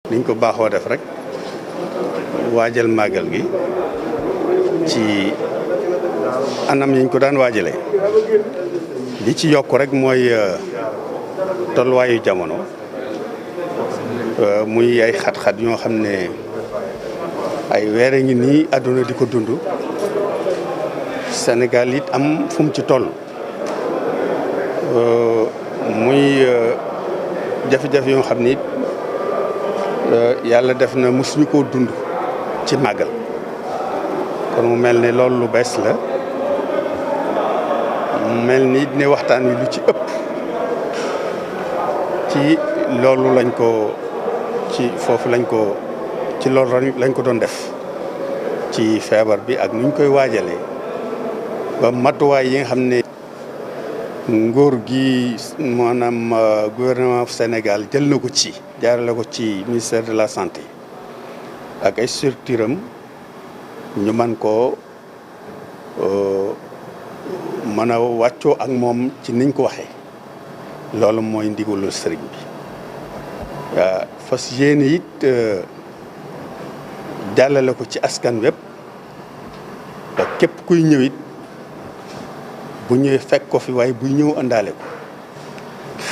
niñ ko baaxoo def rek waajal màggal gi ci anam yiñ ko daan waajalee li ci yokk rek mooy tolluwaayu jamono muy ay xat-xat yoo xam ne ay weer a ngi nii àdduna di ko dund Sénégal it am fu mu ci toll muy jafe-jafe yoo xam ni yàlla def na mosuñu koo dund ci màggal kon mu mel ne loolu lu bees la mu mel ni ne waxtaan wi lu ci ëpp ci loolu lañ ko ci foofu lañ ko ci loolu lañ ko doon def ci feebar bi ak nuñ koy waajalee ba matuwaay yi nga xam ne nguur gi maanaam gouvernement Sénégal jël na ko ci jaarale ko ci ministère de la santé ak ay structure am ñu man koo mën a wàccoo ak moom ci niñ ko waxee loolu mooy ndigalul sëriñ bi fas yéene it jàllale ko ci askan wépp ba képp kuy ñëwit bu ñëwee fekk ko fi waaye buy ñëw àndaale ko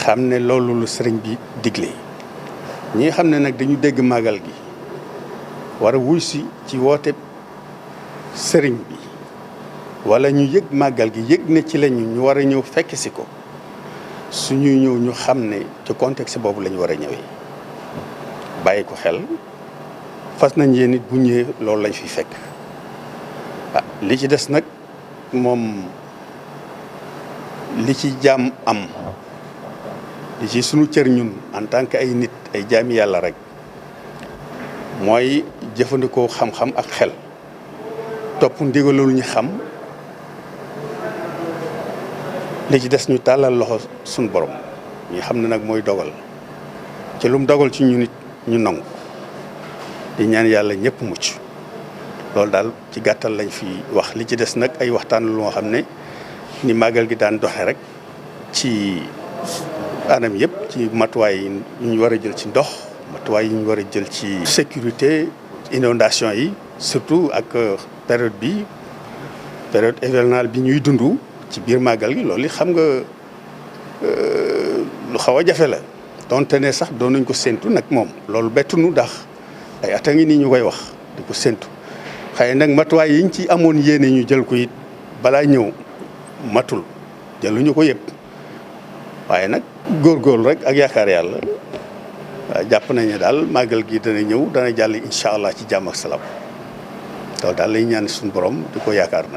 xam ne loolu lu sëriñ bi digle ñi nga xam ne nag dañu dégg màggal gi war a wuy si ci woote sëriñ bi wala ñu yëg màggal gi yëg ne ci lañu ñu war a ñëw fekk si ko suñuy ñëw ñu xam ne ci contexte boobu la ñu war a ñëwee bàyyi ko xel fas nañ yéen it bu ñëwee loolu lañ fi fekk li ci des nag moom li ci jaam am li ci sunu cër ñun en tant que ay nit ay jaami yàlla rek mooy jëfandikoo xam-xam ak xel topp ndigalul ñu xam li ci des ñu tàllal loxo suñu borom ñu xam ne nag mooy dogal ci lu mu dogal ci ñu nit ñu nangu di ñaan yàlla ñëpp mucc loolu daal ci gàttal lañ fi wax li ci des nag ay waxtaan lu nga xam ne ni màggal gi daan doxe rek ci anam yëpp ci matuwaay yi ñu war a jël ci ndox matuwaay yi ñu war a jël ci sécurité inondation yi surtout ak période hivernale bi ñuy dund ci biir màggal gi loolu xam nga lu xaw a jafe la donte ne sax doon nañ ko séntu nag moom loolu bettunu ndax ay at a ngi nii ñu koy wax di ko séntu xëy nag matuwaay yiñ ci amoon yéene ñu jël ko it balaa ñëw matul jëluñu ko yëpp waaye nag góorgóorlu rek ak yaakaar yàlla jàpp nañ ne daal màggal gi dana ñëw dana jàll incha allah ci jàmm ak salaam loolu daal lay ñaan suñu borom di ko yaakaar nag